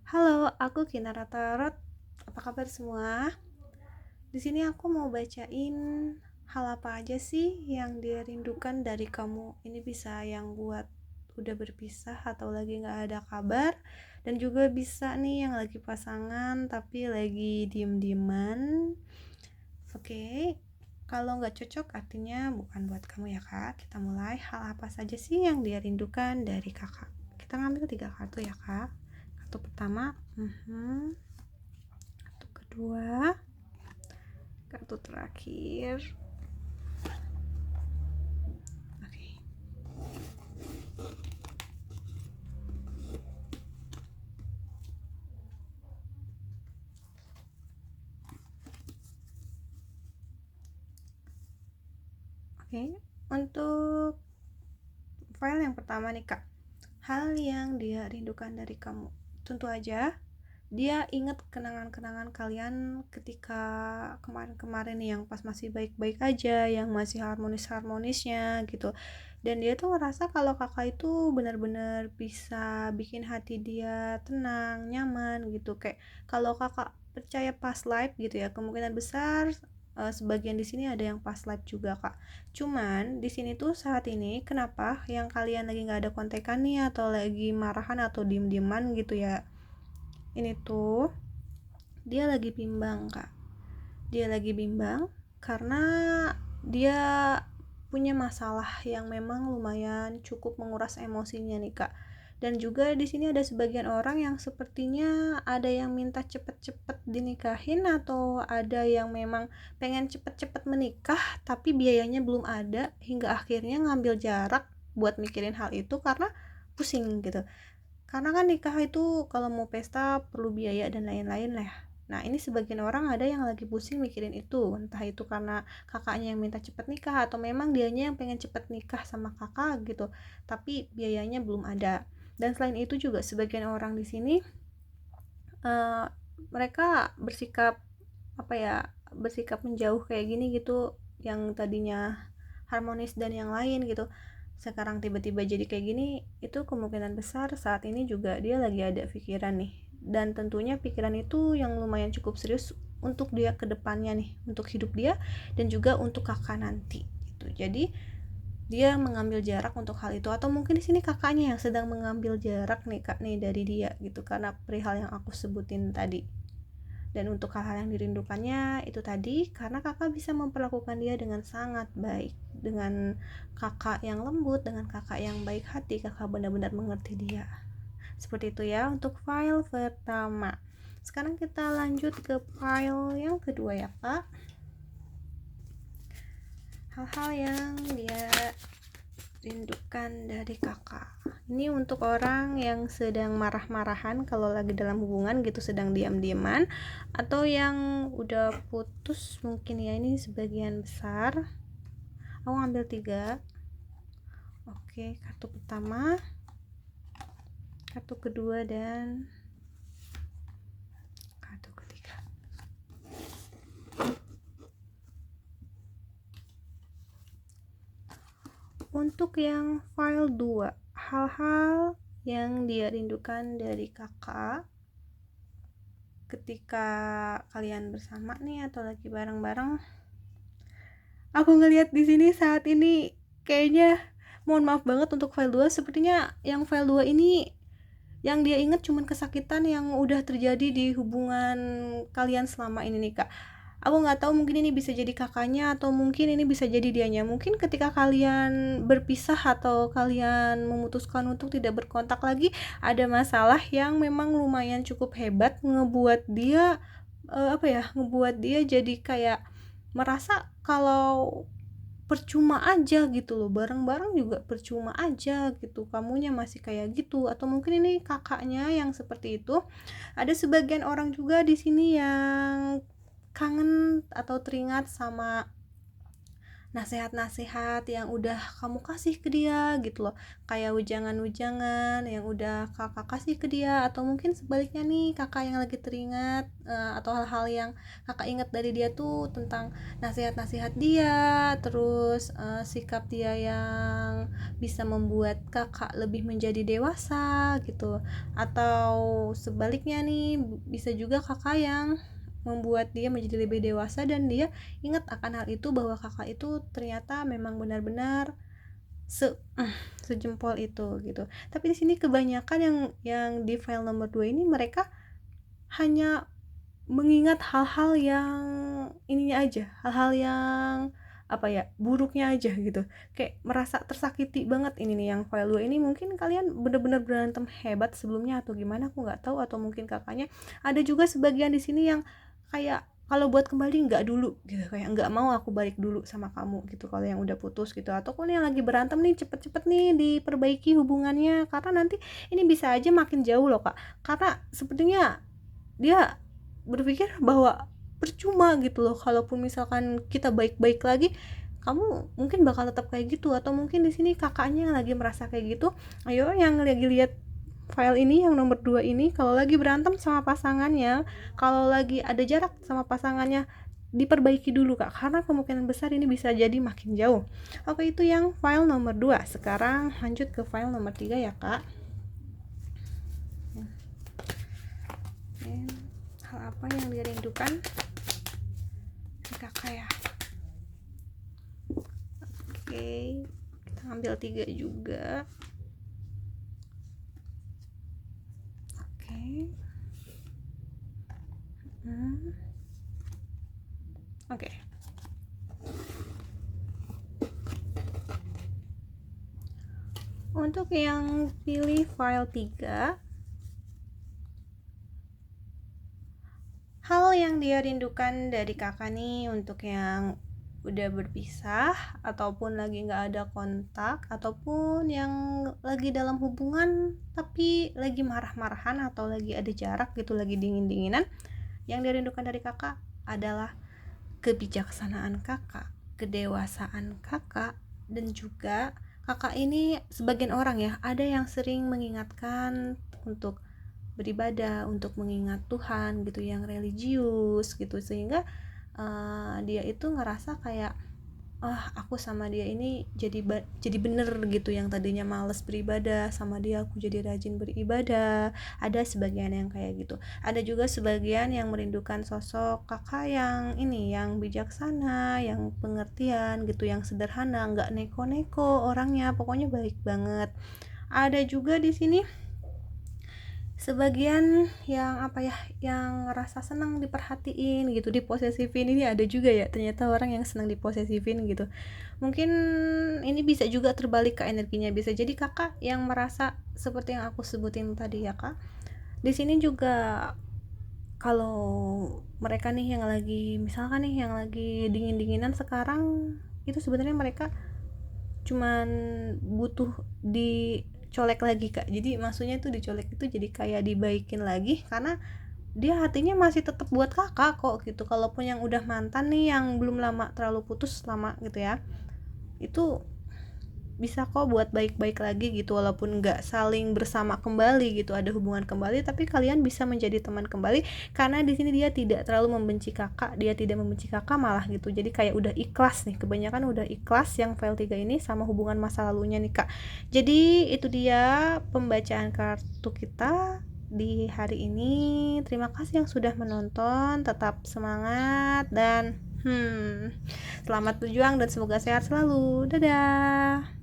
Halo, aku Kinara Tarot. Apa kabar semua? Di sini aku mau bacain hal apa aja sih yang dirindukan dari kamu. Ini bisa yang buat udah berpisah atau lagi nggak ada kabar, dan juga bisa nih yang lagi pasangan tapi lagi diem-dieman. Oke, kalau nggak cocok artinya bukan buat kamu ya kak. Kita mulai. Hal apa saja sih yang dia rindukan dari kakak? Kita ngambil 3 kartu ya kak. Kartu pertama, kartu kedua, kartu terakhir. Oke. Oke, untuk file yang pertama nih kak, hal yang dia rindukan dari kamu. Tentu aja dia ingat kenangan-kenangan kalian ketika kemarin-kemarin nih, yang pas masih baik-baik aja, yang masih harmonis-harmonisnya gitu. Dan dia tuh ngerasa kalau kakak itu benar-benar bisa bikin hati dia tenang, nyaman gitu. Kayak kalau kakak percaya past life gitu ya, kemungkinan besar sebagian di sini ada yang past life juga kak. Cuman di sini tuh saat ini kenapa yang kalian lagi nggak ada kontekan nih, atau lagi marahan atau diem-dieman gitu ya, ini tuh dia lagi bimbang kak. Dia lagi bimbang karena dia punya masalah yang memang lumayan cukup menguras emosinya nih kak. Dan juga di sini ada sebagian orang yang sepertinya ada yang minta cepet-cepet dinikahin, atau ada yang memang pengen cepet-cepet menikah tapi biayanya belum ada, hingga akhirnya ngambil jarak buat mikirin hal itu karena pusing gitu. Karena kan nikah itu kalau mau pesta perlu biaya dan lain-lain lah. Nah ini sebagian orang ada yang lagi pusing mikirin itu, entah itu karena kakaknya yang minta cepet nikah, atau memang dianya yang pengen cepet nikah sama kakak gitu, tapi biayanya belum ada. Dan selain itu juga sebagian orang di sini uh, mereka bersikap apa ya, bersikap menjauh kayak gini gitu, yang tadinya harmonis dan yang lain gitu, sekarang tiba-tiba jadi kayak gini. Itu kemungkinan besar saat ini juga dia lagi ada pikiran nih, dan tentunya pikiran itu yang lumayan cukup serius untuk dia ke depannya nih, untuk hidup dia dan juga untuk kakak nanti gitu. Jadi dia mengambil jarak untuk hal itu, atau mungkin di sini kakaknya yang sedang mengambil jarak nih kak nih dari dia gitu, karena perihal yang aku sebutin tadi. Dan untuk hal-hal yang dirindukannya itu tadi, karena kakak bisa memperlakukan dia dengan sangat baik, dengan kakak yang lembut, dengan kakak yang baik hati, kakak benar-benar mengerti dia. Seperti itu ya untuk file pertama. Sekarang kita lanjut ke file yang kedua ya kak. Hal-hal yang dia rindukan dari kakak. Ini untuk orang yang sedang marah-marahan kalau lagi dalam hubungan gitu, sedang diam-diaman, atau yang udah putus mungkin ya, ini sebagian besar. Aku ngambil 3. Oke, kartu pertama, kartu kedua, dan kartu ketiga. Untuk yang file 2, hal-hal yang dia rindukan dari kakak ketika kalian bersama nih atau lagi bareng-bareng. Aku ngelihat di sini saat ini kayaknya, mohon maaf banget untuk file 2, sepertinya yang file 2 ini yang dia inget cuman kesakitan yang udah terjadi di hubungan kalian selama ini nih kak. Aku nggak tahu, mungkin ini bisa jadi kakaknya atau mungkin ini bisa jadi dianya. Mungkin ketika kalian berpisah atau kalian memutuskan untuk tidak berkontak lagi, ada masalah yang memang lumayan cukup hebat, ngebuat dia ngebuat dia jadi kayak merasa kalau percuma aja gitu loh, bareng-bareng juga percuma aja gitu, kamunya masih kayak gitu. Atau mungkin ini kakaknya yang seperti itu. Ada sebagian orang juga di sini yang kangen atau teringat sama nasihat-nasihat yang udah kamu kasih ke dia gitu loh, kayak ujangan-ujangan yang udah kakak kasih ke dia, atau mungkin sebaliknya nih kakak yang lagi teringat atau hal-hal yang kakak ingat dari dia tuh tentang nasihat-nasihat dia, terus sikap dia yang bisa membuat kakak lebih menjadi dewasa gitu, atau sebaliknya nih bisa juga kakak yang membuat dia menjadi lebih dewasa dan dia ingat akan hal itu, bahwa kakak itu ternyata memang benar-benar sejempol itu gitu. Tapi di sini kebanyakan yang di file nomor 2 ini mereka hanya mengingat hal-hal yang ininya aja, hal-hal yang apa ya, buruknya aja gitu, kayak merasa tersakiti banget. Ini nih yang file 2 ini, mungkin kalian bener-bener berantem hebat sebelumnya atau gimana aku nggak tahu, atau mungkin kakaknya ada juga sebagian di sini yang kayak kalau buat kembali nggak dulu gitu, kayak nggak mau aku balik dulu sama kamu gitu kalau yang udah putus gitu, ataupun yang lagi berantem nih cepet-cepet nih diperbaiki hubungannya, karena nanti ini bisa aja makin jauh loh kak, karena sepertinya dia berpikir bahwa percuma gitu loh, kalaupun misalkan kita baik-baik lagi kamu mungkin bakal tetap kayak gitu, atau mungkin di sini kakaknya yang lagi merasa kayak gitu. Ayo yang lagi lihat file ini yang nomor 2 ini, kalau lagi berantem sama pasangannya, kalau lagi ada jarak sama pasangannya, diperbaiki dulu kak, karena kemungkinan besar ini bisa jadi makin jauh. Oke, itu yang file nomor 2. Sekarang lanjut ke file nomor 3 ya kak. Hal apa yang dirindukan kakak ya? Oke, kita ambil 3 juga. Oke. Oke. Untuk yang pilih file 3, hal yang dia rindukan dari kakak nih untuk yang udah berpisah ataupun lagi nggak ada kontak, ataupun yang lagi dalam hubungan tapi lagi marah-marahan atau lagi ada jarak gitu, lagi dingin-dinginan, yang dirindukan dari kakak adalah kebijaksanaan kakak, kedewasaan kakak, dan juga kakak ini sebagian orang ya, ada yang sering mengingatkan untuk beribadah, untuk mengingat Tuhan gitu, yang religius gitu, sehingga dia itu ngerasa kayak aku sama dia ini jadi bener gitu, yang tadinya males beribadah sama dia aku jadi rajin beribadah. Ada sebagian yang kayak gitu, ada juga sebagian yang merindukan sosok kakak yang ini, yang bijaksana, yang pengertian gitu, yang sederhana, nggak neko-neko orangnya, pokoknya baik banget. Ada juga di sini sebagian yang apa ya, yang ngerasa senang diperhatiin gitu, diposesifin. Ini ada juga ya ternyata orang yang senang diposesifin gitu. Mungkin ini bisa juga terbalik ke energinya, bisa jadi kakak yang merasa seperti yang aku sebutin tadi ya kak. Di sini juga kalau mereka nih yang lagi, misalkan nih yang lagi dingin-dinginan sekarang, itu sebenarnya mereka cuman butuh dicolek lagi kak. Jadi maksudnya tuh dicolek itu jadi kayak dibaikin lagi, karena dia hatinya masih tetap buat kakak kok gitu. Kalaupun yang udah mantan nih, yang belum lama terlalu putus lama gitu ya, itu bisa kok buat baik-baik lagi gitu, walaupun nggak saling bersama kembali gitu, ada hubungan kembali, tapi kalian bisa menjadi teman kembali, karena di sini dia tidak terlalu membenci kakak, dia tidak membenci kakak malah gitu. Jadi kayak udah ikhlas nih, kebanyakan udah ikhlas yang file 3 ini sama hubungan masa lalunya nih kak. Jadi itu dia pembacaan kartu kita di hari ini. Terima kasih yang sudah menonton, tetap semangat dan selamat berjuang dan semoga sehat selalu. Dadah.